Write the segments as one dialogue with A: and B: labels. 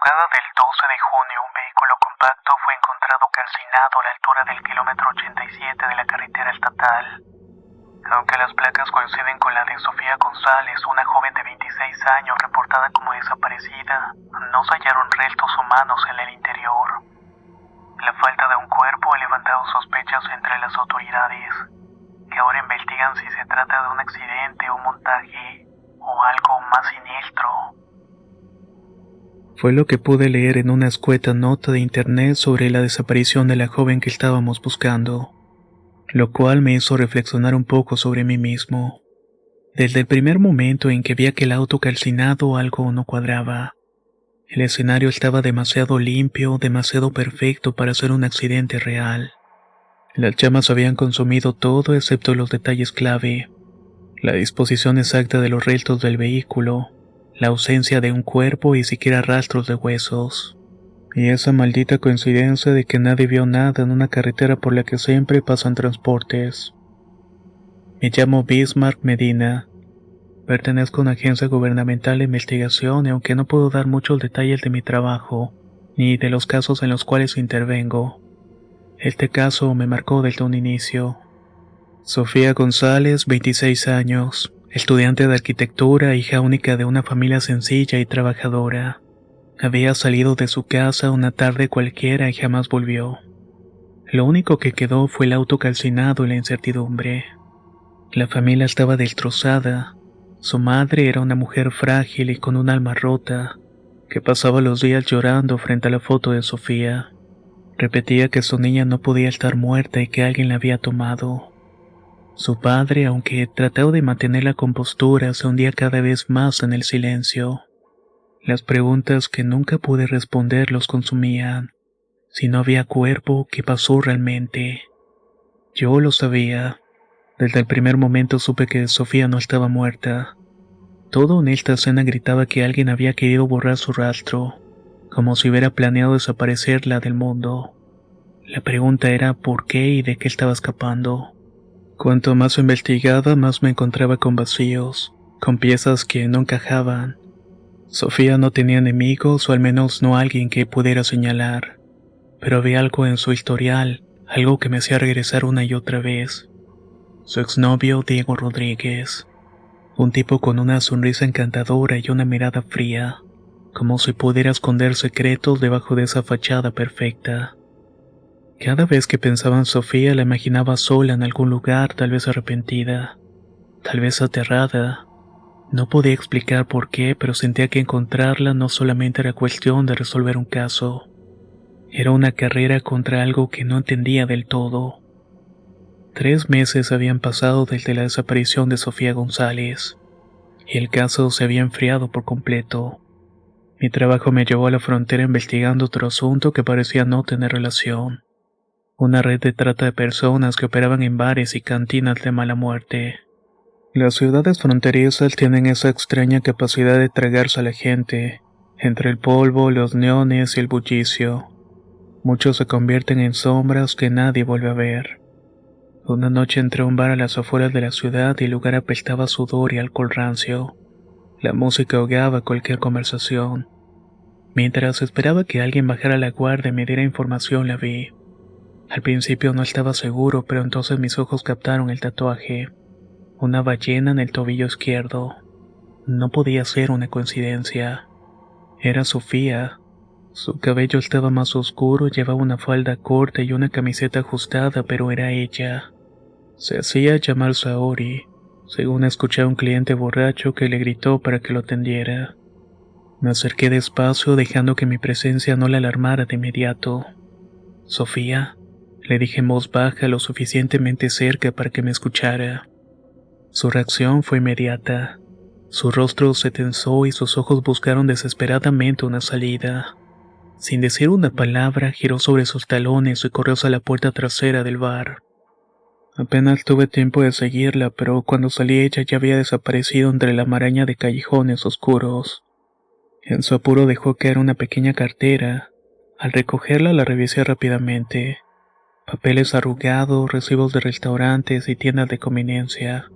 A: madrugada del 12 de junio, un vehículo compacto fue encontrado calcinado a la altura del kilómetro 87 de la carretera estatal. Aunque las placas coinciden con la de Sofía González, una joven de 26 años reportada como desaparecida, no se hallaron restos humanos en el interior. La falta de un cuerpo ha levantado sospechas entre las autoridades, que ahora investigan si se trata de un accidente, un montaje o algo más siniestro.
B: Fue lo que pude leer en una escueta nota de internet sobre la desaparición de la joven que estábamos buscando, lo cual me hizo reflexionar un poco sobre mí mismo. Desde el primer momento en que vi aquel auto calcinado, algo no cuadraba. El escenario estaba demasiado limpio, demasiado perfecto para ser un accidente real. Las llamas habían consumido todo excepto los detalles clave: la disposición exacta de los restos del vehículo, la ausencia de un cuerpo y siquiera rastros de huesos. Y esa maldita coincidencia de que nadie vio nada en una carretera por la que siempre pasan transportes. Me llamo Bismarck Medina. Pertenezco a una agencia gubernamental de investigación y aunque no puedo dar muchos detalles de mi trabajo, ni de los casos en los cuales intervengo, este caso me marcó desde un inicio. Sofía González, 26 años, estudiante de arquitectura, hija única de una familia sencilla y trabajadora. Había salido de su casa una tarde cualquiera y jamás volvió. Lo único que quedó fue el auto calcinado y la incertidumbre. La familia estaba destrozada. Su madre era una mujer frágil y con un alma rota, que pasaba los días llorando frente a la foto de Sofía. Repetía que su niña no podía estar muerta y que alguien la había tomado. Su padre, aunque trataba de mantener la compostura, se hundía cada vez más en el silencio. Las preguntas que nunca pude responder los consumían. Si no había cuerpo, ¿qué pasó realmente? Yo lo sabía. Desde el primer momento supe que Sofía no estaba muerta. Todo en esta escena gritaba que alguien había querido borrar su rastro, como si hubiera planeado desaparecerla del mundo. La pregunta era por qué y de qué estaba escapando. Cuanto más investigaba, más me encontraba con vacíos, con piezas que no encajaban. Sofía no tenía enemigos, o al menos no alguien que pudiera señalar, pero había algo en su historial, algo que me hacía regresar una y otra vez. Su exnovio, Diego Rodríguez, un tipo con una sonrisa encantadora y una mirada fría, como si pudiera esconder secretos debajo de esa fachada perfecta. Cada vez que pensaba en Sofía la imaginaba sola en algún lugar, tal vez arrepentida, tal vez aterrada. No podía explicar por qué, pero sentía que encontrarla no solamente era cuestión de resolver un caso. Era una carrera contra algo que no entendía del todo. 3 meses habían pasado desde la desaparición de Sofía González, y el caso se había enfriado por completo. Mi trabajo me llevó a la frontera investigando otro asunto que parecía no tener relación. Una red de trata de personas que operaban en bares y cantinas de mala muerte. Las ciudades fronterizas tienen esa extraña capacidad de tragarse a la gente, entre el polvo, los neones y el bullicio. Muchos se convierten en sombras que nadie vuelve a ver. Una noche entré a un bar a las afueras de la ciudad y el lugar apestaba a sudor y alcohol rancio. La música ahogaba cualquier conversación. Mientras esperaba que alguien bajara la guardia y me diera información, la vi. Al principio no estaba seguro, pero entonces mis ojos captaron el tatuaje. Una ballena en el tobillo izquierdo. No podía ser una coincidencia. Era Sofía. Su cabello estaba más oscuro, llevaba una falda corta y una camiseta ajustada, pero era ella. Se hacía llamar Saori, según escuché a un cliente borracho que le gritó para que lo atendiera. Me acerqué despacio, dejando que mi presencia no la alarmara de inmediato. Sofía, le dije en voz baja lo suficientemente cerca para que me escuchara. Su reacción fue inmediata. Su rostro se tensó y sus ojos buscaron desesperadamente una salida. Sin decir una palabra, giró sobre sus talones y corrió hacia la puerta trasera del bar. Apenas tuve tiempo de seguirla, pero cuando salí ella ya había desaparecido entre la maraña de callejones oscuros. En su apuro dejó caer una pequeña cartera. Al recogerla la revisé rápidamente. Papeles arrugados, recibos de restaurantes y tiendas de conveniencia.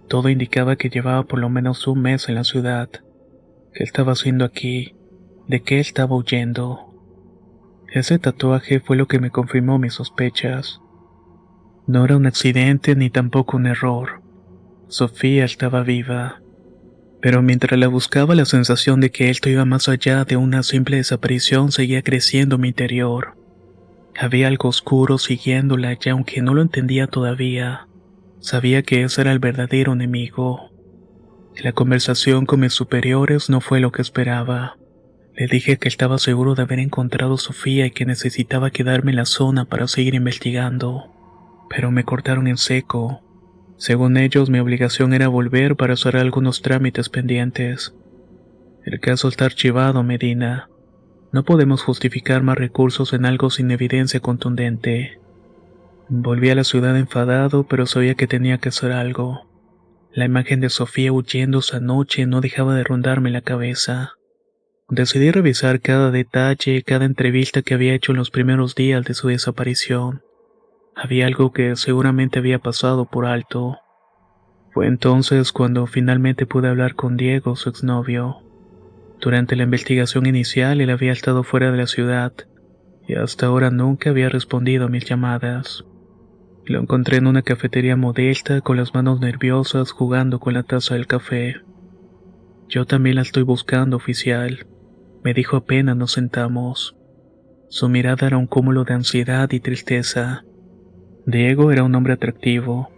B: Todo indicaba que llevaba por lo menos un mes en la ciudad. ¿Qué estaba haciendo aquí? de que él estaba huyendo. Ese tatuaje fue lo que me confirmó mis sospechas. No era un accidente ni tampoco un error. Sofía estaba viva. Pero mientras la buscaba, la sensación de que esto iba más allá de una simple desaparición seguía creciendo en mi interior. Había algo oscuro siguiéndola y aunque no lo entendía todavía, sabía que ese era el verdadero enemigo. La conversación con mis superiores no fue lo que esperaba. Le dije que estaba seguro de haber encontrado a Sofía y que necesitaba quedarme en la zona para seguir investigando. Pero me cortaron en seco. Según ellos, mi obligación era volver para hacer algunos trámites pendientes. El caso está archivado, Medina. No podemos justificar más recursos en algo sin evidencia contundente. Volví a la ciudad enfadado, pero sabía que tenía que hacer algo. La imagen de Sofía huyendo esa noche no dejaba de rondarme la cabeza. Decidí revisar cada detalle, cada entrevista que había hecho en los primeros días de su desaparición. Había algo que seguramente había pasado por alto. Fue entonces cuando finalmente pude hablar con Diego, su exnovio. Durante la investigación inicial él había estado fuera de la ciudad y hasta ahora nunca había respondido a mis llamadas. Lo encontré en una cafetería modesta con las manos nerviosas jugando con la taza del café. Yo también la estoy buscando, oficial, me dijo apenas nos sentamos. Su mirada era un cúmulo de ansiedad y tristeza. Diego era un hombre atractivo,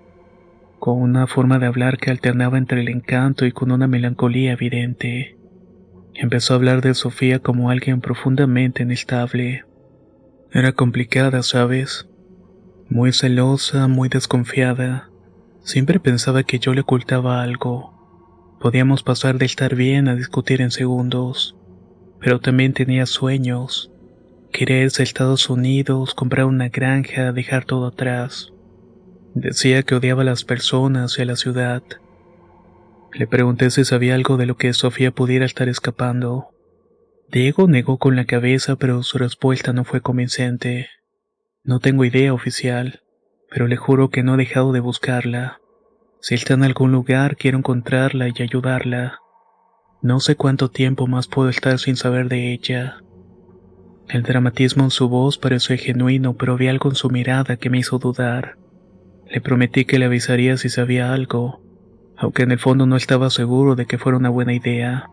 B: con una forma de hablar que alternaba entre el encanto y con una melancolía evidente. Empezó a hablar de Sofía como alguien profundamente inestable. Era complicada, ¿sabes? Muy celosa, muy desconfiada. Siempre pensaba que yo le ocultaba algo. Podíamos pasar de estar bien a discutir en segundos. Pero también tenía sueños. Quería irse a Estados Unidos, comprar una granja, dejar todo atrás. Decía que odiaba a las personas y a la ciudad. Le pregunté si sabía algo de lo que Sofía pudiera estar escapando. Diego negó con la cabeza, pero su respuesta no fue convincente. No tengo idea, oficial, pero le juro que no he dejado de buscarla. Si está en algún lugar, quiero encontrarla y ayudarla. No sé cuánto tiempo más puedo estar sin saber de ella. El dramatismo en su voz pareció genuino, pero vi algo en su mirada que me hizo dudar. Le prometí que le avisaría si sabía algo, aunque en el fondo no estaba seguro de que fuera una buena idea.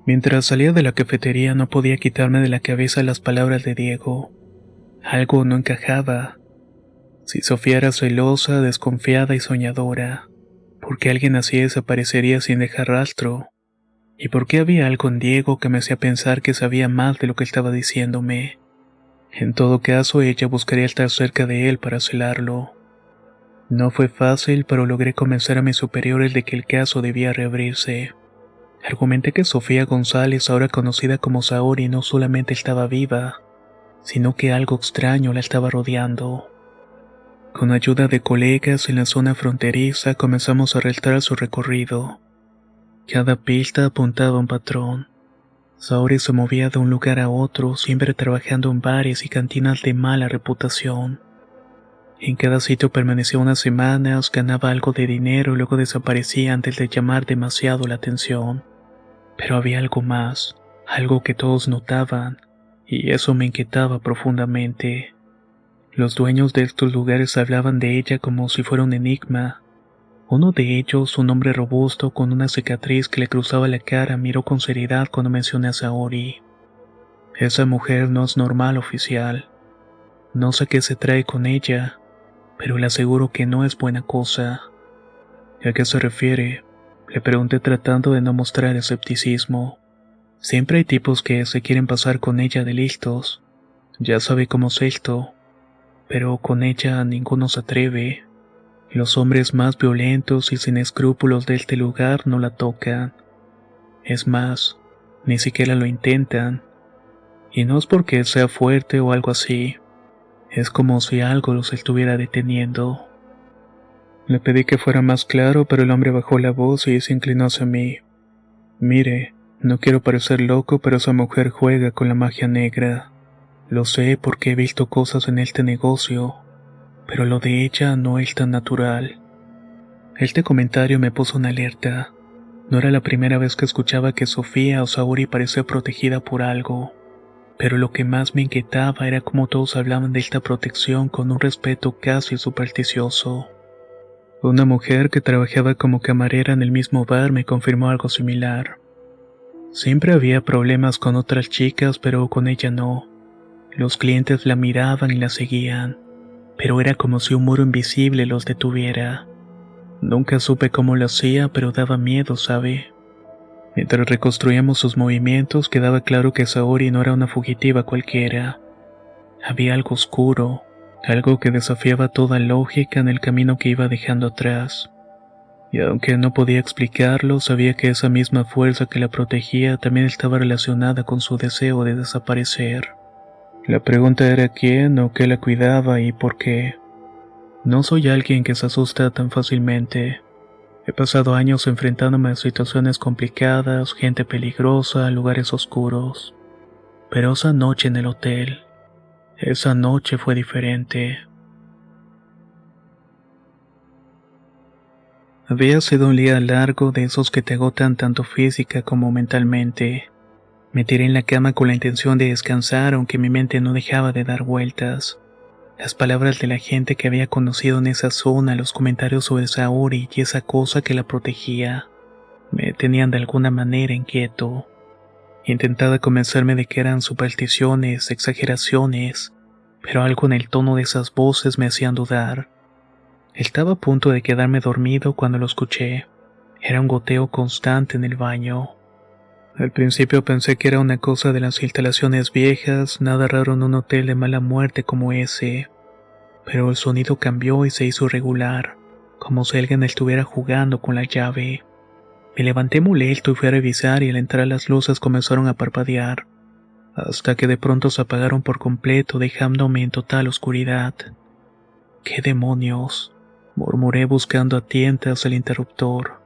B: Mientras salía de la cafetería no podía quitarme de la cabeza las palabras de Diego. Algo no encajaba. Si Sofía era celosa, desconfiada y soñadora, ¿por qué alguien así desaparecería sin dejar rastro? ¿Y por qué había algo en Diego que me hacía pensar que sabía más de lo que estaba diciéndome? En todo caso, ella buscaría estar cerca de él para celarlo. No fue fácil, pero logré convencer a mis superiores de que el caso debía reabrirse. Argumenté que Sofía González, ahora conocida como Saori, no solamente estaba viva, sino que algo extraño la estaba rodeando. Con ayuda de colegas en la zona fronteriza comenzamos a rastrear su recorrido. Cada pista apuntaba a un patrón. Saori se movía de un lugar a otro, siempre trabajando en bares y cantinas de mala reputación. En cada sitio permanecía unas semanas, ganaba algo de dinero y luego desaparecía antes de llamar demasiado la atención. Pero había algo más, algo que todos notaban, y eso me inquietaba profundamente. Los dueños de estos lugares hablaban de ella como si fuera un enigma. Uno de ellos, un hombre robusto con una cicatriz que le cruzaba la cara, miró con seriedad cuando mencioné a Saori. Esa mujer no es normal, oficial. No sé qué se trae con ella, pero le aseguro que no es buena cosa. ¿A qué se refiere? Le pregunté tratando de no mostrar escepticismo. Siempre hay tipos que se quieren pasar con ella de listos. Ya sabe cómo es esto. Pero con ella ninguno se atreve. Los hombres más violentos y sin escrúpulos de este lugar no la tocan. Es más, ni siquiera lo intentan. Y no es porque sea fuerte o algo así. Es como si algo los estuviera deteniendo. Le pedí que fuera más claro, pero el hombre bajó la voz y se inclinó hacia mí. Mire, no quiero parecer loco, pero esa mujer juega con la magia negra. Lo sé porque he visto cosas en este negocio, pero lo de ella no es tan natural. Este comentario me puso en alerta. No era la primera vez que escuchaba que Sofía o Saori parecía protegida por algo, pero lo que más me inquietaba era cómo todos hablaban de esta protección con un respeto casi supersticioso. Una mujer que trabajaba como camarera en el mismo bar me confirmó algo similar. Siempre había problemas con otras chicas, pero con ella no. Los clientes la miraban y la seguían, pero era como si un muro invisible los detuviera. Nunca supe cómo lo hacía, pero daba miedo, ¿sabe? Mientras reconstruíamos sus movimientos, quedaba claro que Saori no era una fugitiva cualquiera. Había algo oscuro, algo que desafiaba toda lógica en el camino que iba dejando atrás. Y aunque no podía explicarlo, sabía que esa misma fuerza que la protegía también estaba relacionada con su deseo de desaparecer. La pregunta era quién o qué la cuidaba y por qué. No soy alguien que se asusta tan fácilmente. He pasado años enfrentándome a situaciones complicadas, gente peligrosa, lugares oscuros. Pero esa noche en el hotel, esa noche fue diferente. Había sido un día largo de esos que te agotan tanto física como mentalmente. Me tiré en la cama con la intención de descansar, aunque mi mente no dejaba de dar vueltas. Las palabras de la gente que había conocido en esa zona, los comentarios sobre Saori y esa cosa que la protegía, me tenían de alguna manera inquieto. Intentaba convencerme de que eran supersticiones, exageraciones, pero algo en el tono de esas voces me hacían dudar. Estaba a punto de quedarme dormido cuando lo escuché. Era un goteo constante en el baño. Al principio pensé que era una cosa de las instalaciones viejas, nada raro en un hotel de mala muerte como ese. Pero el sonido cambió y se hizo irregular, como si alguien estuviera jugando con la llave. Me levanté molesto y fui a revisar y al entrar las luces comenzaron a parpadear, hasta que de pronto se apagaron por completo dejándome en total oscuridad. ¿Qué demonios?, murmuré buscando a tientas el interruptor.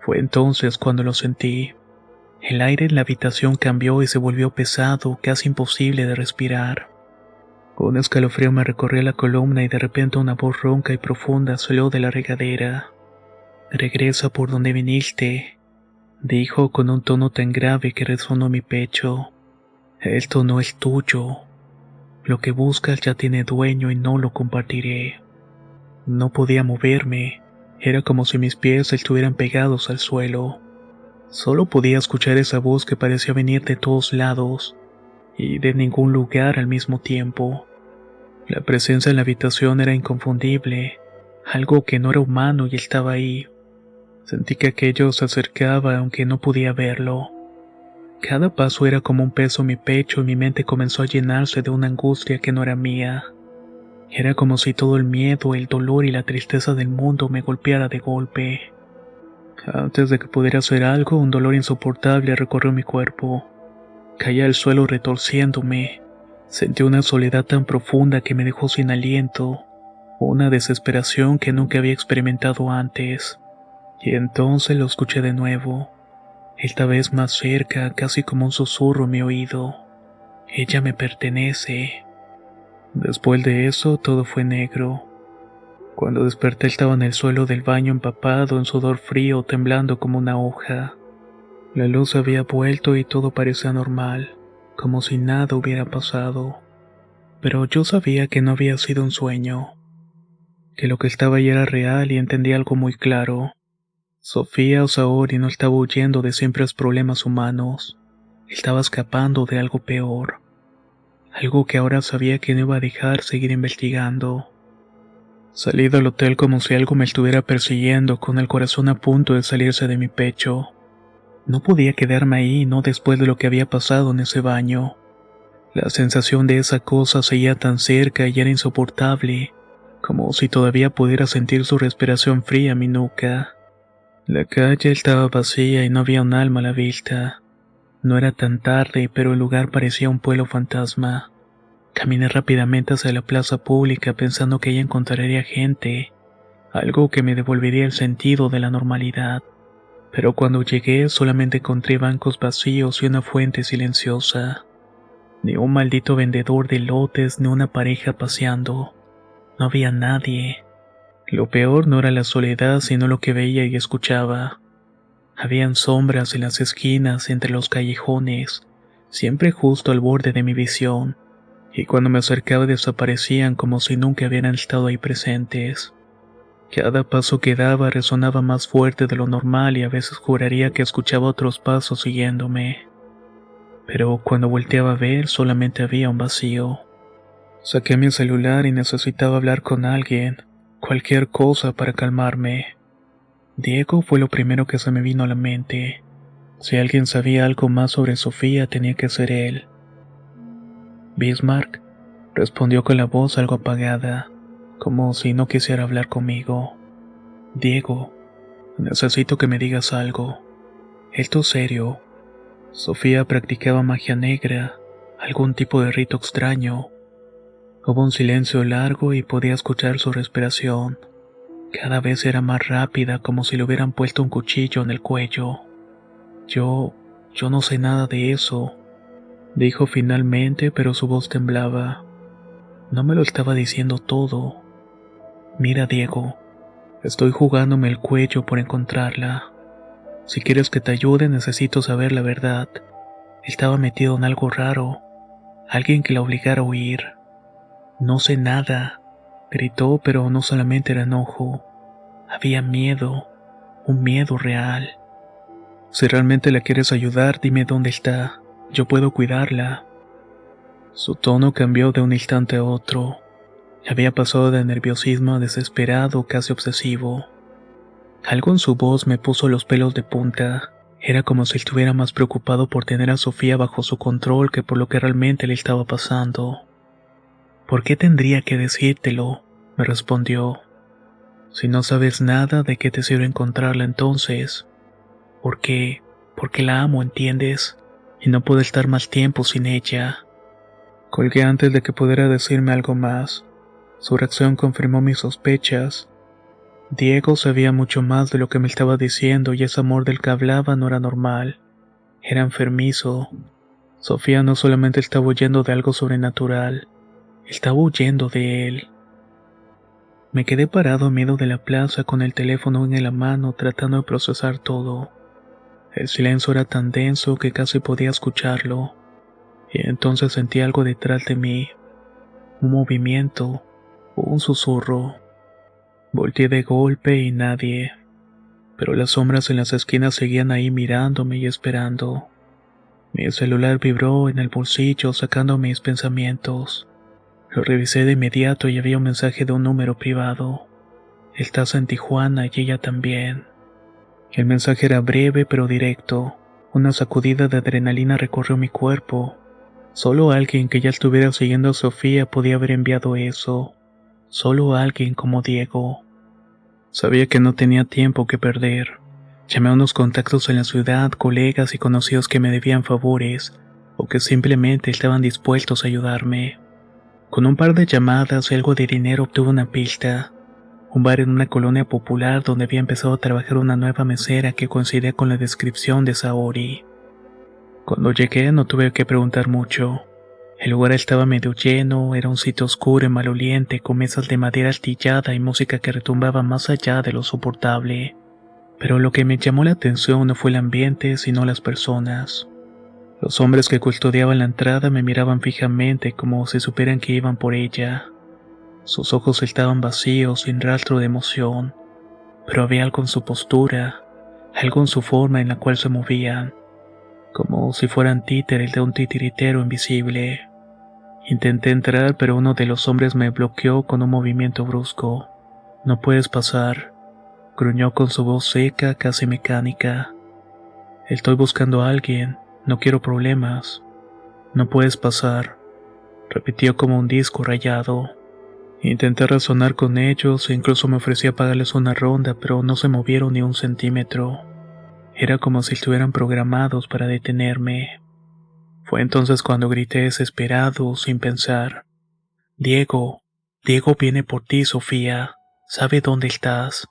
B: Fue entonces cuando lo sentí. El aire en la habitación cambió y se volvió pesado, casi imposible de respirar. Un escalofrío me recorrió la columna y de repente una voz ronca y profunda salió de la regadera. «Regresa por donde viniste», dijo con un tono tan grave que resonó mi pecho. «Esto no es tuyo. Lo que buscas ya tiene dueño y no lo compartiré». No podía moverme. Era como si mis pies estuvieran pegados al suelo. Solo podía escuchar esa voz que parecía venir de todos lados y de ningún lugar al mismo tiempo. La presencia en la habitación era inconfundible, algo que no era humano y estaba ahí. Sentí que aquello se acercaba aunque no podía verlo. Cada paso era como un peso en mi pecho y mi mente comenzó a llenarse de una angustia que no era mía. Era como si todo el miedo, el dolor y la tristeza del mundo me golpeara de golpe. Antes de que pudiera hacer algo, un dolor insoportable recorrió mi cuerpo. Caí al suelo retorciéndome. Sentí una soledad tan profunda que me dejó sin aliento, una desesperación que nunca había experimentado antes. Y entonces lo escuché de nuevo, esta vez más cerca, casi como un susurro en mi oído. «Ella me pertenece». Después de eso, todo fue negro. Cuando desperté estaba en el suelo del baño empapado en sudor frío, temblando como una hoja. La luz había vuelto y todo parecía normal, como si nada hubiera pasado. Pero yo sabía que no había sido un sueño, que lo que estaba ahí era real y entendí algo muy claro. Sofía o Saori no estaba huyendo de simples problemas humanos, estaba escapando de algo peor, algo que ahora sabía que no iba a dejar seguir investigando. Salí del hotel como si algo me estuviera persiguiendo, con el corazón a punto de salirse de mi pecho. No podía quedarme ahí, no después de lo que había pasado en ese baño. La sensación de esa cosa seguía tan cerca y era insoportable, como si todavía pudiera sentir su respiración fría en mi nuca. La calle estaba vacía y no había un alma a la vista. No era tan tarde, pero el lugar parecía un pueblo fantasma. Caminé rápidamente hacia la plaza pública pensando que ahí encontraría gente, algo que me devolvería el sentido de la normalidad. Pero cuando llegué solamente encontré bancos vacíos y una fuente silenciosa. Ni un maldito vendedor de elotes ni una pareja paseando. No había nadie. Lo peor no era la soledad, sino lo que veía y escuchaba. Habían sombras en las esquinas, entre los callejones, siempre justo al borde de mi visión, y cuando me acercaba desaparecían como si nunca hubieran estado ahí presentes. Cada paso que daba resonaba más fuerte de lo normal y a veces juraría que escuchaba otros pasos siguiéndome. Pero cuando volteaba a ver solamente había un vacío. Saqué mi celular y necesitaba hablar con alguien, cualquier cosa para calmarme. Diego fue lo primero que se me vino a la mente. Si alguien sabía algo más sobre Sofía tenía que ser él. Bismarck respondió con la voz algo apagada, como si no quisiera hablar conmigo. Diego, necesito que me digas algo. Esto es serio. Sofía practicaba magia negra, algún tipo de rito extraño. Hubo un silencio largo y podía escuchar su respiración. Cada vez era más rápida, como si le hubieran puesto un cuchillo en el cuello. Yo no sé nada de eso, dijo finalmente, pero su voz temblaba. No me lo estaba diciendo todo. Mira, Diego, estoy jugándome el cuello por encontrarla. Si quieres que te ayude, necesito saber la verdad. Estaba metido en algo raro, alguien que la obligara a huir. No sé nada, gritó, pero no solamente era enojo. Había miedo, un miedo real. Si realmente la quieres ayudar, dime dónde está. Yo puedo cuidarla. Su tono cambió de un instante a otro. Había pasado de nerviosismo a desesperado, casi obsesivo. Algo en su voz me puso los pelos de punta. Era como si estuviera más preocupado por tener a Sofía bajo su control que por lo que realmente le estaba pasando. ¿Por qué tendría que decírtelo?, me respondió. Si no sabes nada, ¿de qué te sirve encontrarla entonces? Porque la amo, ¿entiendes? Y no puedo estar más tiempo sin ella. Colgué antes de que pudiera decirme algo más. Su reacción confirmó mis sospechas. Diego sabía mucho más de lo que me estaba diciendo y ese amor del que hablaba no era normal. Era enfermizo. Sofía no solamente estaba huyendo de algo sobrenatural, estaba huyendo de él. Me quedé parado en medio de la plaza con el teléfono en la mano tratando de procesar todo. El silencio era tan denso que casi podía escucharlo. Y entonces sentí algo detrás de mí. Un movimiento, un susurro. Volteé de golpe y nadie. Pero las sombras en las esquinas seguían ahí mirándome y esperando. Mi celular vibró en el bolsillo sacando mis pensamientos. Lo revisé de inmediato y había un mensaje de un número privado. Estás en Tijuana y ella también. El mensaje era breve pero directo. Una sacudida de adrenalina recorrió mi cuerpo. Solo alguien que ya estuviera siguiendo a Sofía podía haber enviado eso. Solo alguien como Diego. Sabía que no tenía tiempo que perder. Llamé a unos contactos en la ciudad, colegas y conocidos que me debían favores, o que simplemente estaban dispuestos a ayudarme. Con un par de llamadas y algo de dinero obtuve una pista. Un bar en una colonia popular donde había empezado a trabajar una nueva mesera que coincidía con la descripción de Saori. Cuando llegué no tuve que preguntar mucho. El lugar estaba medio lleno, era un sitio oscuro y maloliente con mesas de madera astillada y música que retumbaba más allá de lo soportable. Pero lo que me llamó la atención no fue el ambiente, sino las personas. Los hombres que custodiaban la entrada me miraban fijamente como si supieran que iban por ella. Sus ojos estaban vacíos, sin rastro de emoción, pero había algo en su postura, algo en su forma en la cual se movían, como si fueran títeres de un titiritero invisible. Intenté entrar, pero uno de los hombres me bloqueó con un movimiento brusco. No puedes pasar, gruñó con su voz seca, casi mecánica. Estoy buscando a alguien, no quiero problemas. No puedes pasar, repitió como un disco rayado. Intenté razonar con ellos e incluso me ofrecí a pagarles una ronda, pero no se movieron ni un centímetro. Era como si estuvieran programados para detenerme. Fue entonces cuando grité desesperado, sin pensar. Diego, Diego viene por ti, Sofía. Sabe dónde estás.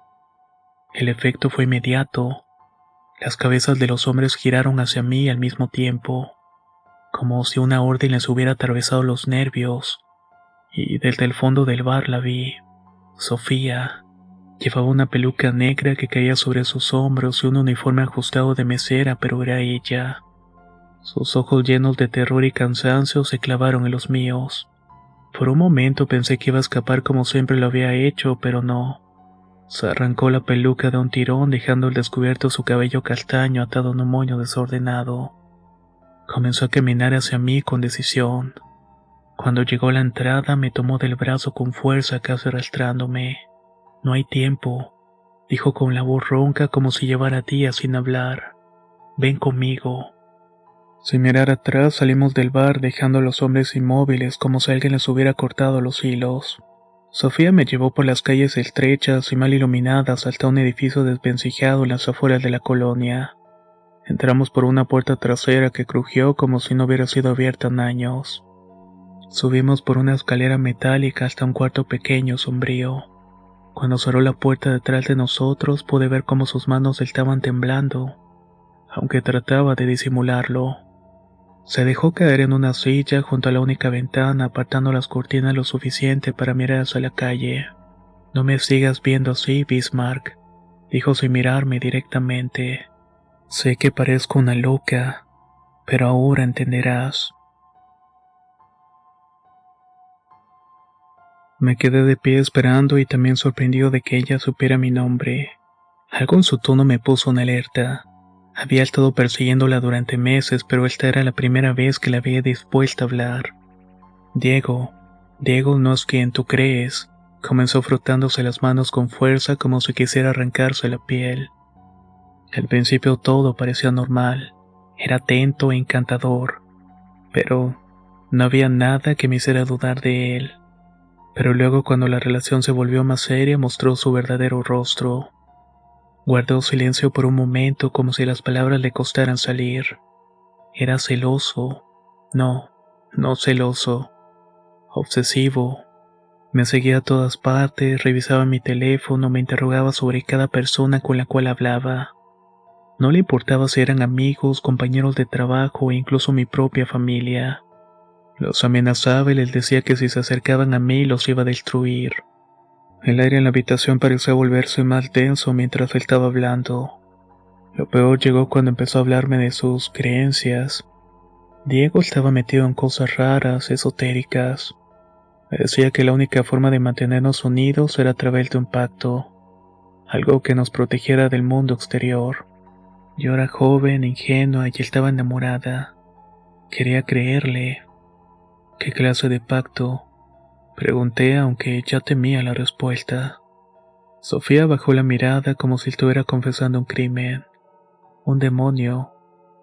B: El efecto fue inmediato. Las cabezas de los hombres giraron hacia mí al mismo tiempo, como si una orden les hubiera atravesado los nervios. Y desde el fondo del bar la vi. Sofía. Llevaba una peluca negra que caía sobre sus hombros y un uniforme ajustado de mesera, pero era ella. Sus ojos llenos de terror y cansancio se clavaron en los míos. Por un momento pensé que iba a escapar como siempre lo había hecho, pero no. Se arrancó la peluca de un tirón, dejando al descubierto su cabello castaño atado en un moño desordenado. Comenzó a caminar hacia mí con decisión. Cuando llegó a la entrada me tomó del brazo con fuerza, casi arrastrándome. No hay tiempo, dijo con la voz ronca como si llevara días sin hablar. Ven conmigo. Sin mirar atrás salimos del bar dejando a los hombres inmóviles como si alguien les hubiera cortado los hilos. Sofía me llevó por las calles estrechas y mal iluminadas hasta un edificio desvencijado en las afueras de la colonia. Entramos por una puerta trasera que crujió como si no hubiera sido abierta en años. Subimos por una escalera metálica hasta un cuarto pequeño sombrío. Cuando cerró la puerta detrás de nosotros pude ver cómo sus manos estaban temblando, aunque trataba de disimularlo. Se dejó caer en una silla junto a la única ventana, apartando las cortinas lo suficiente para mirar hacia la calle. No me sigas viendo así, Bismarck, dijo sin mirarme directamente. Sé que parezco una loca, pero ahora entenderás. Me quedé de pie esperando y también sorprendido de que ella supiera mi nombre. Algo en su tono me puso en alerta. Había estado persiguiéndola durante meses, pero esta era la primera vez que la veía dispuesta a hablar. Diego no es quien tú crees, comenzó frotándose las manos con fuerza como si quisiera arrancarse la piel. Al principio todo parecía normal, era atento e encantador, pero no había nada que me hiciera dudar de él. Pero luego cuando la relación se volvió más seria mostró su verdadero rostro. Guardó silencio por un momento como si las palabras le costaran salir. Era celoso. No celoso. Obsesivo. Me seguía a todas partes, revisaba mi teléfono, me interrogaba sobre cada persona con la cual hablaba. No le importaba si eran amigos, compañeros de trabajo e incluso mi propia familia. Los amenazaba y les decía que si se acercaban a mí los iba a destruir. El aire en la habitación parecía volverse más denso mientras él estaba hablando. Lo peor llegó cuando empezó a hablarme de sus creencias. Diego estaba metido en cosas raras, esotéricas. Me decía que la única forma de mantenernos unidos era a través de un pacto, algo que nos protegiera del mundo exterior. Yo era joven, ingenua y estaba enamorada. Quería creerle. ¿Qué clase de pacto? Pregunté, aunque ya temía la respuesta. Sofía bajó la mirada como si estuviera confesando un crimen. Un demonio,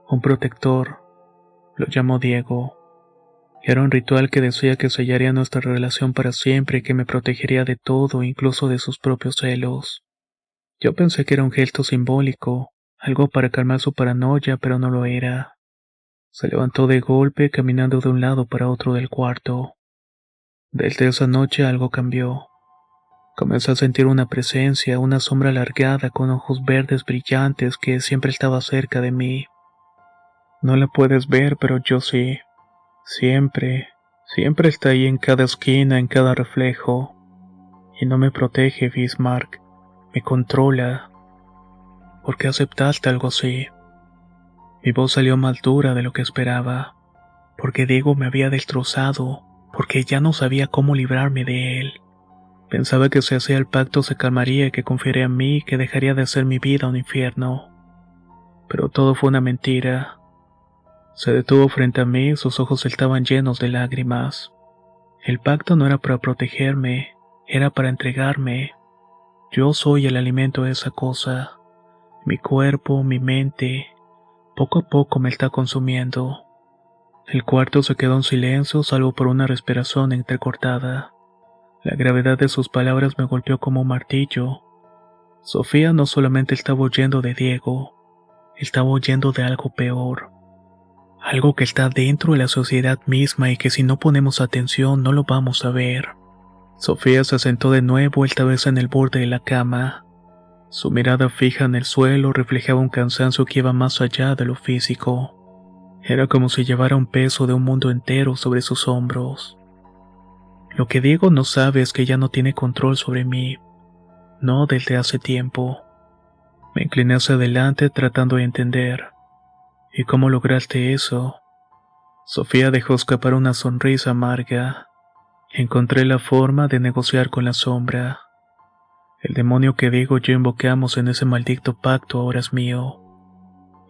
B: un protector, lo llamó Diego. Era un ritual que decía que sellaría nuestra relación para siempre y que me protegería de todo, incluso de sus propios celos. Yo pensé que era un gesto simbólico, algo para calmar su paranoia, pero no lo era. Se levantó de golpe, caminando de un lado para otro del cuarto. Desde esa noche algo cambió. Comencé a sentir una presencia, una sombra alargada con ojos verdes brillantes que siempre estaba cerca de mí. No la puedes ver, pero yo sí. Siempre está ahí en cada esquina, en cada reflejo. Y no me protege, Bismarck. Me controla. ¿Por qué aceptaste algo así? Mi voz salió más dura de lo que esperaba. Porque Diego me había destrozado. Porque ya no sabía cómo librarme de él. Pensaba que si hacía el pacto se calmaría y que confiaría en mí y que dejaría de hacer mi vida un infierno. Pero todo fue una mentira. Se detuvo frente a mí, sus ojos estaban llenos de lágrimas. El pacto no era para protegerme, era para entregarme. Yo soy el alimento de esa cosa. Mi cuerpo, mi mente, poco a poco me está consumiendo. El cuarto se quedó en silencio, salvo por una respiración entrecortada. La gravedad de sus palabras me golpeó como un martillo. Sofía no solamente estaba huyendo de Diego, estaba huyendo de algo peor. Algo que está dentro de la sociedad misma y que si no ponemos atención no lo vamos a ver. Sofía se sentó de nuevo, esta vez en el borde de la cama. Su mirada fija en el suelo reflejaba un cansancio que iba más allá de lo físico. Era como si llevara un peso de un mundo entero sobre sus hombros. Lo que Diego no sabe es que ya no tiene control sobre mí. no desde hace tiempo. Me incliné hacia adelante tratando de entender. ¿Y cómo lograste eso? Sofía dejó escapar una sonrisa amarga. Encontré la forma de negociar con la sombra. El demonio que Diego y yo invocamos en ese maldito pacto ahora es mío.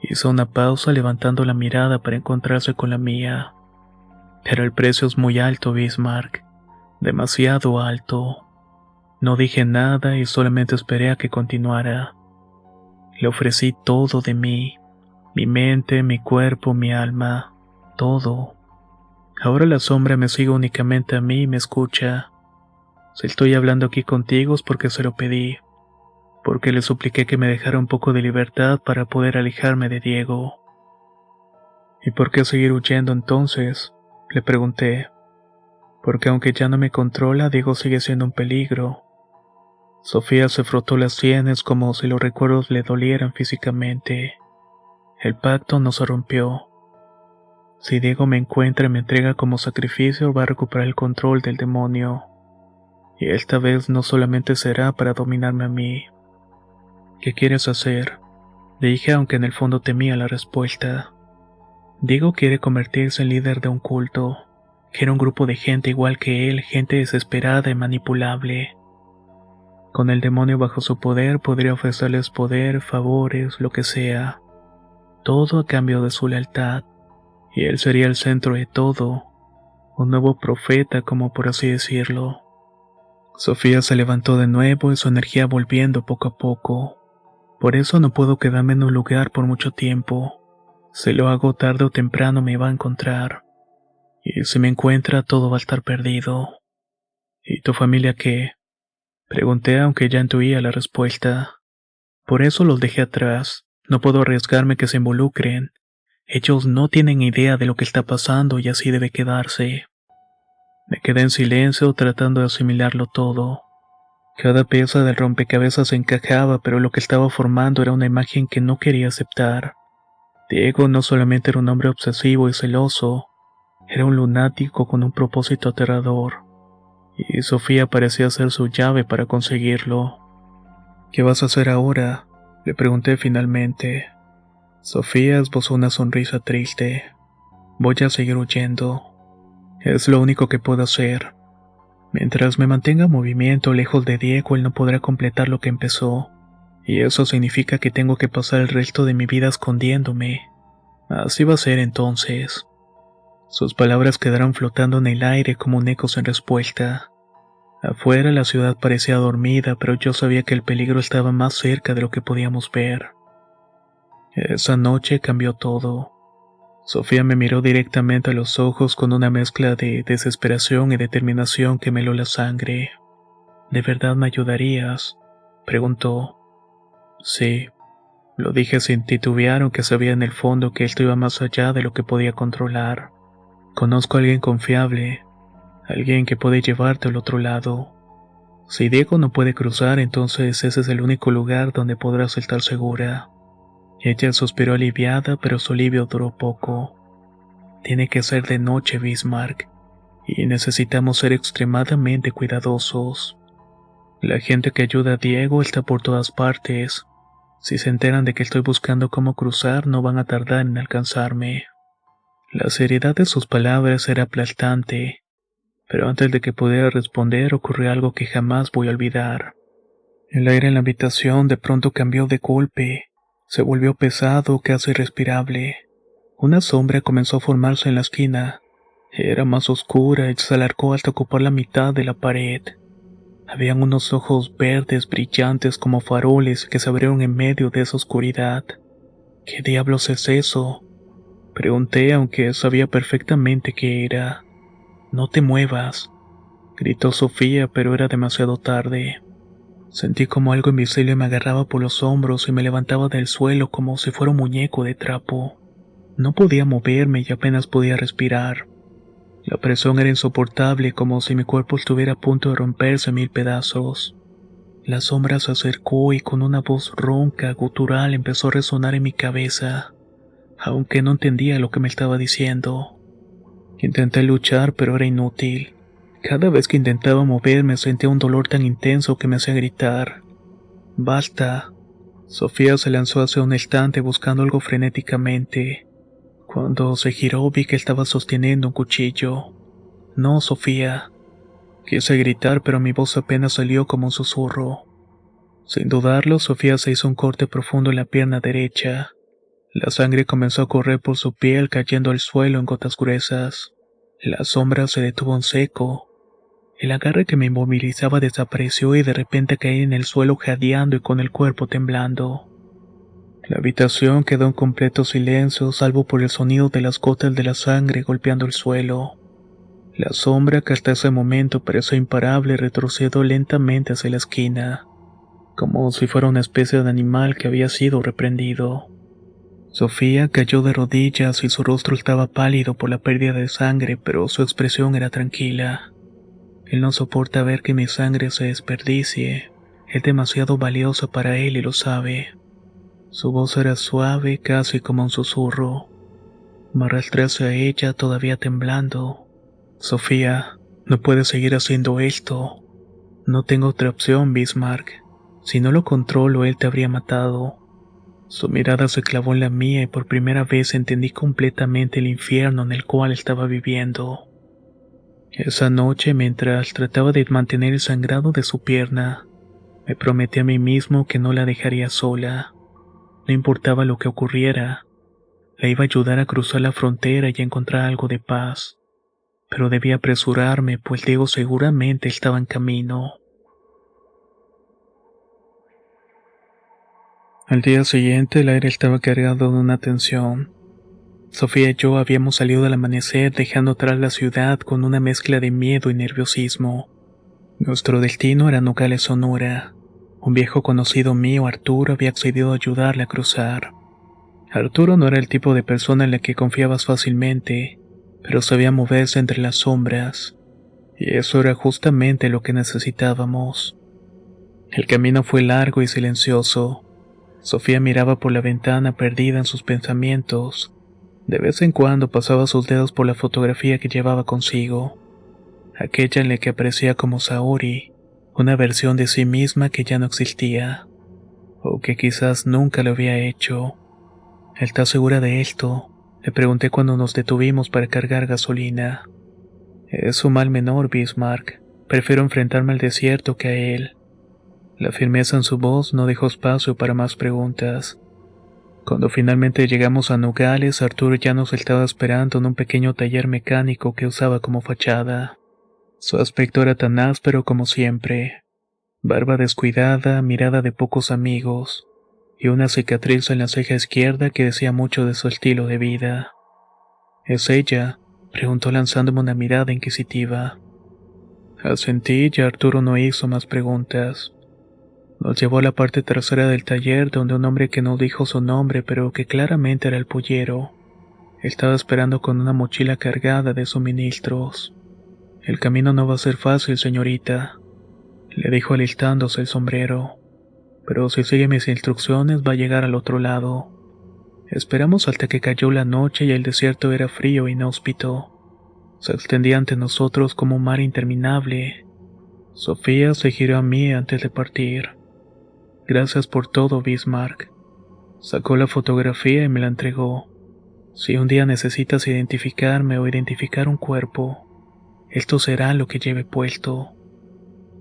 B: Hizo una pausa levantando la mirada para encontrarse con la mía. Pero el precio es muy alto, Bismarck. Demasiado alto. No dije nada y solamente esperé a que continuara. Le ofrecí todo de mí. Mi mente, mi cuerpo, mi alma. Todo. Ahora la sombra me sigue únicamente a mí y me escucha. Si estoy hablando aquí contigo es porque se lo pedí. Porque le supliqué que me dejara un poco de libertad para poder alejarme de Diego. ¿Y por qué seguir huyendo entonces? Le pregunté. Porque aunque ya no me controla, Diego sigue siendo un peligro. Sofía se frotó las sienes como si los recuerdos le dolieran físicamente. El pacto no se rompió. Si Diego me encuentra y me entrega como sacrificio, va a recuperar el control del demonio. Y esta vez no solamente será para dominarme a mí. ¿Qué quieres hacer? Le dije aunque en el fondo temía la respuesta. Diego quiere convertirse en líder de un culto. Quiere un grupo de gente igual que él, gente desesperada y manipulable. Con el demonio bajo su poder podría ofrecerles poder, favores, lo que sea. Todo a cambio de su lealtad. Y él sería el centro de todo. Un nuevo profeta, como por así decirlo. Sofía se levantó de nuevo y su energía volviendo poco a poco. Por eso no puedo quedarme en un lugar por mucho tiempo. Si lo hago tarde o temprano me va a encontrar. Y si me encuentra todo va a estar perdido. ¿Y tu familia qué? Pregunté aunque ya intuía la respuesta. Por eso los dejé atrás. No puedo arriesgarme que se involucren. Ellos no tienen idea de lo que está pasando y así debe quedarse. Me quedé en silencio tratando de asimilarlo todo. Cada pieza del rompecabezas encajaba, pero lo que estaba formando era una imagen que no quería aceptar. Diego no solamente era un hombre obsesivo y celoso, era un lunático con un propósito aterrador. Y Sofía parecía ser su llave para conseguirlo. ¿Qué vas a hacer ahora?, le pregunté finalmente. Sofía esbozó una sonrisa triste. Voy a seguir huyendo. Es lo único que puedo hacer. Mientras me mantenga en movimiento lejos de Diego, él no podrá completar lo que empezó. Y eso significa que tengo que pasar el resto de mi vida escondiéndome. Así va a ser entonces. Sus palabras quedaron flotando en el aire como un eco sin respuesta. Afuera la ciudad parecía dormida, pero yo sabía que el peligro estaba más cerca de lo que podíamos ver. Esa noche cambió todo. Sofía me miró directamente a los ojos con una mezcla de desesperación y determinación que me heló la sangre. ¿De verdad me ayudarías?, preguntó. Sí, lo dije sin titubear, aunque sabía en el fondo que esto iba más allá de lo que podía controlar. Conozco a alguien confiable, alguien que puede llevarte al otro lado. Si Diego no puede cruzar, entonces ese es el único lugar donde podrás estar segura. Ella suspiró aliviada, pero su alivio duró poco. Tiene que ser de noche, Bismarck, y necesitamos ser extremadamente cuidadosos. La gente que ayuda a Diego está por todas partes. Si se enteran de que estoy buscando cómo cruzar, no van a tardar en alcanzarme. La seriedad de sus palabras era aplastante, pero antes de que pudiera responder ocurrió algo que jamás voy a olvidar. El aire en la habitación de pronto cambió de golpe. Se volvió pesado, casi irrespirable. Una sombra comenzó a formarse en la esquina. Era más oscura y se alargó hasta ocupar la mitad de la pared. Habían unos ojos verdes brillantes como faroles que se abrieron en medio de esa oscuridad. ¿Qué diablos es eso?, pregunté, aunque sabía perfectamente qué era. No te muevas, gritó Sofía, pero era demasiado tarde. Sentí como algo invisible me agarraba por los hombros y me levantaba del suelo como si fuera un muñeco de trapo. No podía moverme y apenas podía respirar. La presión era insoportable, como si mi cuerpo estuviera a punto de romperse en 1000 pedazos. La sombra se acercó y con una voz ronca, gutural, empezó a resonar en mi cabeza, aunque no entendía lo que me estaba diciendo. Intenté luchar, pero era inútil. Cada vez que intentaba moverme sentía un dolor tan intenso que me hacía gritar. Basta. Sofía se lanzó hacia un estante buscando algo frenéticamente. Cuando se giró vi que estaba sosteniendo un cuchillo. No, Sofía. Quise gritar, pero mi voz apenas salió como un susurro. Sin dudarlo, Sofía se hizo un corte profundo en la pierna derecha. La sangre comenzó a correr por su piel cayendo al suelo en gotas gruesas. La sombra se detuvo en seco. El agarre que me inmovilizaba desapareció y de repente caí en el suelo jadeando y con el cuerpo temblando. La habitación quedó en completo silencio, salvo por el sonido de las gotas de la sangre golpeando el suelo. La sombra, que hasta ese momento parecía imparable, retrocedió lentamente hacia la esquina, como si fuera una especie de animal que había sido reprendido. Sofía cayó de rodillas y su rostro estaba pálido por la pérdida de sangre, pero su expresión era tranquila. Él no soporta ver que mi sangre se desperdicie. Es demasiado valiosa para él y lo sabe. Su voz era suave, casi como un susurro. Me arrastré hacia ella, todavía temblando. Sofía, no puedes seguir haciendo esto. No tengo otra opción, Bismarck. Si no lo controlo, él te habría matado. Su mirada se clavó en la mía y por primera vez entendí completamente el infierno en el cual estaba viviendo. Esa noche, mientras trataba de mantener el sangrado de su pierna, me prometí a mí mismo que no la dejaría sola. No importaba lo que ocurriera, la iba a ayudar a cruzar la frontera y a encontrar algo de paz. Pero debía apresurarme, pues Diego seguramente estaba en camino. Al día siguiente el aire estaba cargado de una tensión. Sofía y yo habíamos salido al amanecer dejando atrás la ciudad con una mezcla de miedo y nerviosismo. Nuestro destino era Nogales, Sonora. Un viejo conocido mío, Arturo, había accedido a ayudarle a cruzar. Arturo no era el tipo de persona en la que confiabas fácilmente, pero sabía moverse entre las sombras, y eso era justamente lo que necesitábamos. El camino fue largo y silencioso. Sofía miraba por la ventana perdida en sus pensamientos. De vez en cuando pasaba sus dedos por la fotografía que llevaba consigo, aquella en la que aparecía como Saori, una versión de sí misma que ya no existía, o que quizás nunca lo había hecho. ¿Estás segura de esto?, le pregunté cuando nos detuvimos para cargar gasolina. Es un mal menor, Bismarck. Prefiero enfrentarme al desierto que a él. La firmeza en su voz no dejó espacio para más preguntas. Cuando finalmente llegamos a Nogales, Arturo ya nos estaba esperando en un pequeño taller mecánico que usaba como fachada. Su aspecto era tan áspero como siempre. Barba descuidada, mirada de pocos amigos, y una cicatriz en la ceja izquierda que decía mucho de su estilo de vida. ¿Es ella?, preguntó lanzándome una mirada inquisitiva. Asentí y Arturo no hizo más preguntas. Nos llevó a la parte trasera del taller donde un hombre que no dijo su nombre pero que claramente era el pollero estaba esperando con una mochila cargada de suministros. El camino no va a ser fácil, señorita, le dijo alistándose el sombrero, pero si sigue mis instrucciones va a llegar al otro lado. Esperamos hasta que cayó la noche y el desierto era frío e inhóspito. Se extendía ante nosotros como un mar interminable. Sofía se giró a mí antes de partir. Gracias por todo, Bismarck. Sacó la fotografía y me la entregó. Si un día necesitas identificarme o identificar un cuerpo, esto será lo que lleve puesto.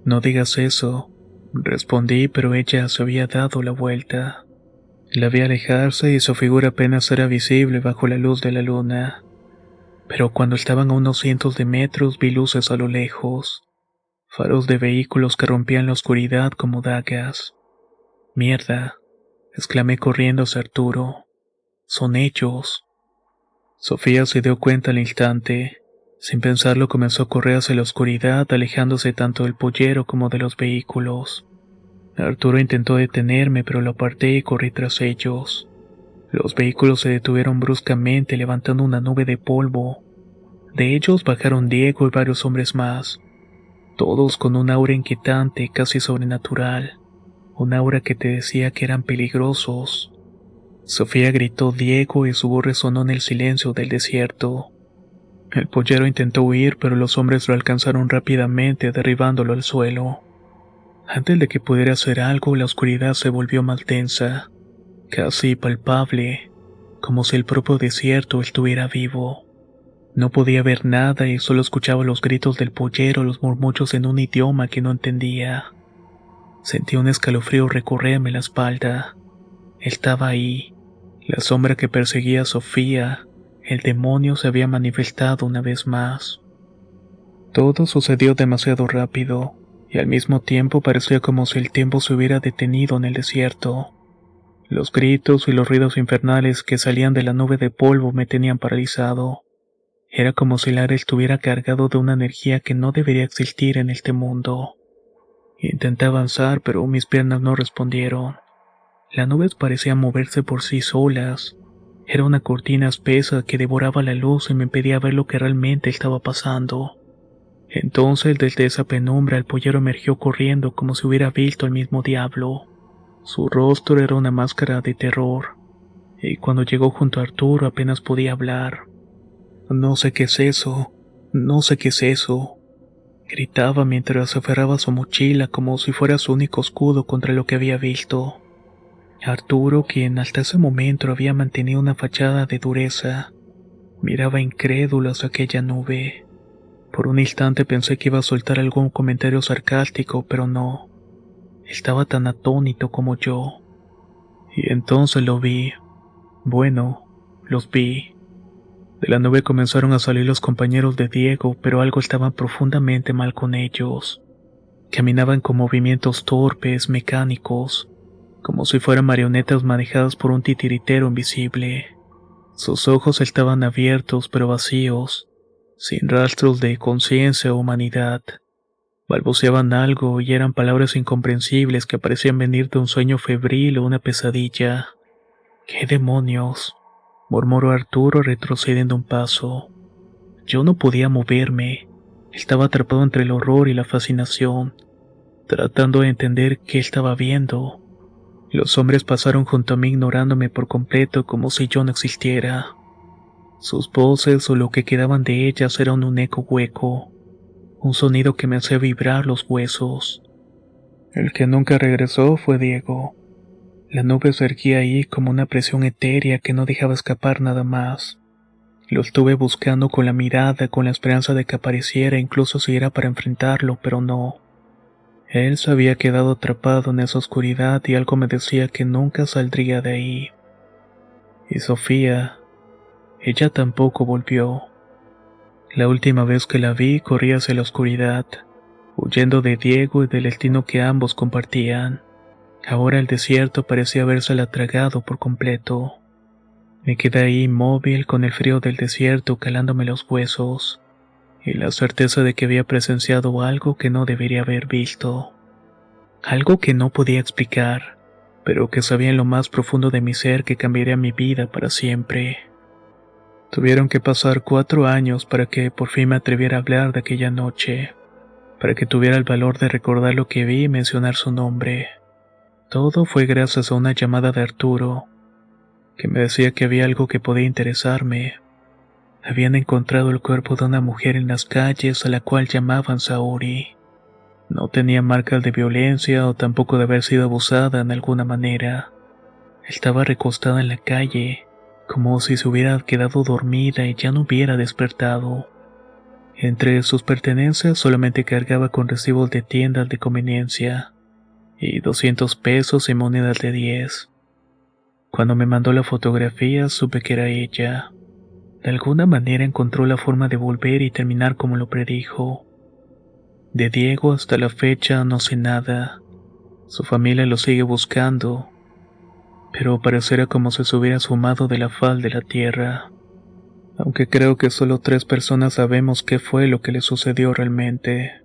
B: No digas eso, respondí, pero ella se había dado la vuelta. La vi alejarse y su figura apenas era visible bajo la luz de la luna. Pero cuando estaban a unos cientos de metros vi luces a lo lejos, faros de vehículos que rompían la oscuridad como dagas. Mierda, exclamé corriendo hacia Arturo. Son ellos. Sofía se dio cuenta al instante. Sin pensarlo comenzó a correr hacia la oscuridad, alejándose tanto del pollero como de los vehículos. Arturo intentó detenerme, pero lo aparté y corrí tras ellos. Los vehículos se detuvieron bruscamente, levantando una nube de polvo. De ellos bajaron Diego y varios hombres más, todos con un aura inquietante, casi sobrenatural. Un aura que te decía que eran peligrosos. Sofía gritó Diego y su voz resonó en el silencio del desierto. El pollero intentó huir, pero los hombres lo alcanzaron rápidamente, derribándolo al suelo. Antes de que pudiera hacer algo, la oscuridad se volvió más densa, casi palpable, como si el propio desierto estuviera vivo. No podía ver nada y solo escuchaba los gritos del pollero, los murmullos en un idioma que no entendía. Sentí un escalofrío recorrerme la espalda. Estaba ahí, la sombra que perseguía a Sofía. El demonio se había manifestado una vez más. Todo sucedió demasiado rápido, y al mismo tiempo parecía como si el tiempo se hubiera detenido en el desierto. Los gritos y los ruidos infernales que salían de la nube de polvo me tenían paralizado. Era como si el aire estuviera cargado de una energía que no debería existir en este mundo. Intenté avanzar, pero mis piernas no respondieron. Las nubes parecían moverse por sí solas. Era una cortina espesa que devoraba la luz y me impedía ver lo que realmente estaba pasando. Entonces, desde esa penumbra, el pollero emergió corriendo como si hubiera visto al mismo diablo. Su rostro era una máscara de terror, y cuando llegó junto a Arturo apenas podía hablar. No sé qué es eso, no sé qué es eso, gritaba mientras se aferraba a su mochila como si fuera su único escudo contra lo que había visto. Arturo, quien hasta ese momento había mantenido una fachada de dureza, miraba incrédulo hacia aquella nube. Por un instante pensé que iba a soltar algún comentario sarcástico, pero no. Estaba tan atónito como yo. Y entonces lo vi. Bueno, los vi. De la nube comenzaron a salir los compañeros de Diego, pero algo estaba profundamente mal con ellos. Caminaban con movimientos torpes, mecánicos, como si fueran marionetas manejadas por un titiritero invisible. Sus ojos estaban abiertos pero vacíos, sin rastros de conciencia o humanidad. Balbuceaban algo y eran palabras incomprensibles que parecían venir de un sueño febril o una pesadilla. ¿Qué demonios?, murmuró Arturo retrocediendo un paso. Yo no podía moverme. Estaba atrapado entre el horror y la fascinación, tratando de entender qué estaba viendo. Los hombres pasaron junto a mí ignorándome por completo como si yo no existiera. Sus voces o lo que quedaban de ellas eran un eco hueco, un sonido que me hacía vibrar los huesos. El que nunca regresó fue Diego. La nube se erguía ahí como una presión etérea que no dejaba escapar nada más. Lo estuve buscando con la mirada, con la esperanza de que apareciera, incluso si era para enfrentarlo, pero no. Él se había quedado atrapado en esa oscuridad y algo me decía que nunca saldría de ahí. Y Sofía, ella tampoco volvió. La última vez que la vi corría hacia la oscuridad, huyendo de Diego y del destino que ambos compartían. Ahora el desierto parecía habérsela tragado por completo. Me quedé ahí inmóvil con el frío del desierto calándome los huesos, y la certeza de que había presenciado algo que no debería haber visto. Algo que no podía explicar, pero que sabía en lo más profundo de mi ser que cambiaría mi vida para siempre. Tuvieron que pasar 4 años para que por fin me atreviera a hablar de aquella noche, para que tuviera el valor de recordar lo que vi y mencionar su nombre. Todo fue gracias a una llamada de Arturo, que me decía que había algo que podía interesarme. Habían encontrado el cuerpo de una mujer en las calles a la cual llamaban Saori. No tenía marcas de violencia o tampoco de haber sido abusada en alguna manera. Estaba recostada en la calle, como si se hubiera quedado dormida y ya no hubiera despertado. Entre sus pertenencias solamente cargaba con recibos de tiendas de conveniencia y 200 pesos en monedas de 10. Cuando me mandó la fotografía supe que era ella. De alguna manera encontró la forma de volver y terminar como lo predijo. De Diego hasta la fecha no sé nada. Su familia lo sigue buscando, pero parecerá como si se hubiera sumado de la faz de la tierra. Aunque creo que solo 3 personas sabemos qué fue lo que le sucedió realmente.